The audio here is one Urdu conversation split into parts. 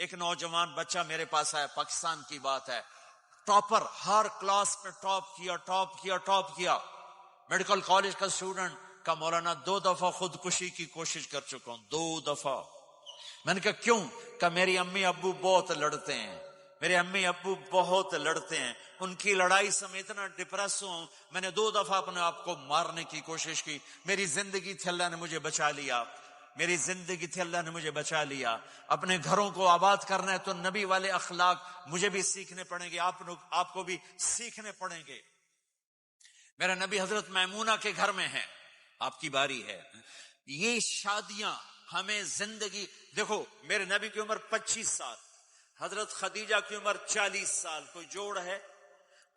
ایک نوجوان بچہ میرے پاس آیا، پاکستان کی بات ہے، ٹاپر، ہر کلاس میں ٹاپ کیا، میڈیکل کالج کا اسٹوڈنٹ کا مولانا 2 دفعہ خودکشی کی کوشش کر چکا ہوں، 2 دفعہ۔ میں نے کہا کیوں؟ کہ میری امی ابو بہت لڑتے ہیں، میرے امی ابو بہت لڑتے ہیں، ان کی لڑائی سے میں اتنا ڈپریس ہوں، میں نے 2 دفعہ اپنے آپ کو مارنے کی کوشش کی، میری زندگی تھی اللہ نے مجھے بچا لیا، میری زندگی تھی اللہ نے مجھے بچا لیا۔ اپنے گھروں کو آباد کرنا ہے تو نبی والے اخلاق مجھے بھی سیکھنے پڑیں گے، آپ کو بھی سیکھنے پڑیں گے۔ میرا نبی حضرت میمونہ کے گھر میں ہے، آپ کی باری ہے۔ یہ شادیاں ہمیں زندگی، دیکھو میرے نبی کی عمر 25 سال، حضرت خدیجہ کی عمر 40 سال، کوئی جوڑ ہے؟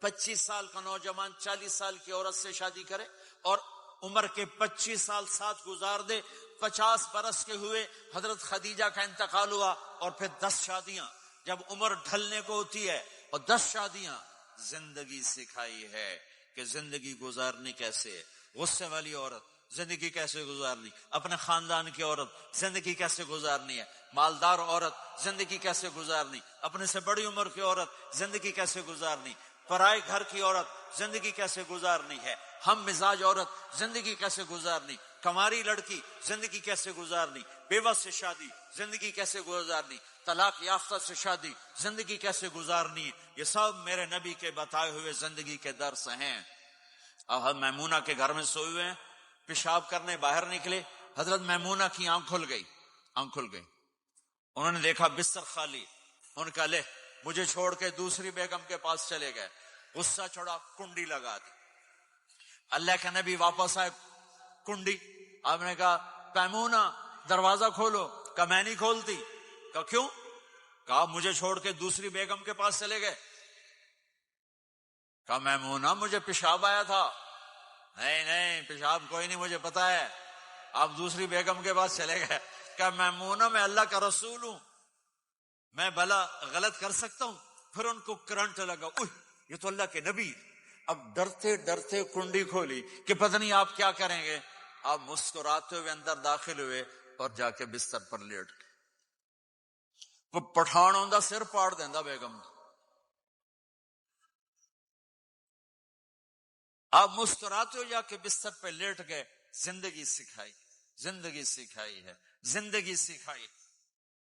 25 سال کا نوجوان 40 سال کی عورت سے شادی کرے اور عمر کے 25 سال ساتھ گزار دے، 50 برس کے ہوئے حضرت خدیجہ کا انتقال ہوا، اور پھر 10 شادیاں جب عمر ڈھلنے کو ہوتی ہے، اور 10 شادیاں۔ زندگی سکھائی ہے کہ زندگی گزارنی کیسے ہے۔ غصے والی عورت زندگی کیسے گزارنی، اپنے خاندان کی عورت زندگی کیسے گزارنی ہے، مالدار عورت زندگی کیسے گزارنی، اپنے سے بڑی عمر کی عورت زندگی کیسے گزارنی، پرائے گھر کی عورت زندگی کیسے گزارنی ہے، ہم مزاج عورت زندگی کیسے گزارنی، کماری لڑکی زندگی کیسے گزارنی، بیوہ سے شادی زندگی کیسے گزارنی، طلاق یافتہ سے شادی زندگی کیسے گزارنی، یہ سب میرے نبی کے بتائے ہوئے زندگی کے درس ہیں۔ اب ہم میمونہ کے گھر میں سوئے ہوئے ہیں، پیشاب کرنے باہر نکلے، حضرت میمونہ کی آنکھ کھل گئی، انہوں نے دیکھا بستر خالی، ان کا لے مجھے چھوڑ کے دوسری بیگم کے پاس چلے گئے، غصہ چڑھا، کنڈی لگا دی۔ اللہ کے نبی واپس آئے، کنڈی، آپ نے کہا میمونہ دروازہ کھولو، کہا میں نہیں کھولتی، کہا کیوں؟ کہا مجھے چھوڑ کے دوسری بیگم کے پاس چلے گئے۔ کہا میمونہ مجھے پیشاب آیا تھا۔ نہیں پیشاب کوئی نہیں، مجھے پتا ہے، آپ دوسری بیگم کے پاس چلے گئے۔ کہا میمونہ میں اللہ کا رسول ہوں، میں بھلا غلط کر سکتا ہوں؟ پھر ان کو کرنٹ لگا، یہ تو اللہ کے نبی۔ اب ڈرتے ڈرتے کنڈی کھولی کہ پتہ نہیں آپ کیا کریں گے۔ آپ مسکراتے ہوئے اندر داخل ہوئے اور جا کے بستر پر لیٹ گئے۔ کوئی پٹھان ہوندا سر پاڑ دیندا بیگم۔ آپ مسکراتے ہو جا کے بستر پہ لیٹ گئے۔ زندگی سکھائی ہے، زندگی سکھائی۔